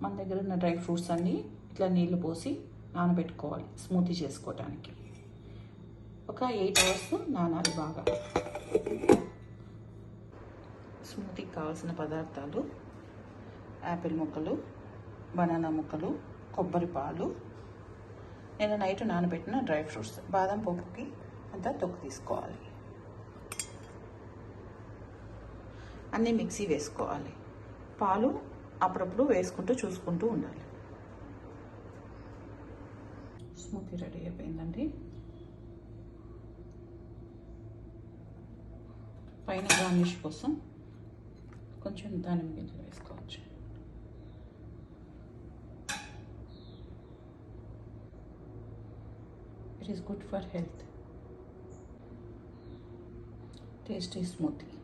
మన దగ్గర ఉన్న డ్రై ఫ్రూట్స్ అన్నీ ఇట్లా నీళ్లు పోసి నానబెట్టుకోవాలి స్మూతీ చేసుకోవడానికి. ఒక 8 అవర్స్ నానాలి బాగా. స్మూతీకి కావాల్సిన పదార్థాలు: యాపిల్ ముక్కలు, బనానా ముక్కలు, కొబ్బరి పాలు, నేను నైట్ నానబెట్టిన డ్రై ఫ్రూట్స్, బాదం పప్పుకి అంతా తొక్కు తీసుకోవాలి. అన్నీ మిక్సీ వేసుకోవాలి. పాలు అప్పుడప్పుడు వేసుకుంటూ చూసుకుంటూ ఉండాలి. స్మూతీ రెడీ అయిపోయిందండి. పైన గార్నిష్ కోసం కొంచెం దానిమ్మ గింజలు వేసుకోవచ్చు. It is good for health. Tasty smoothie.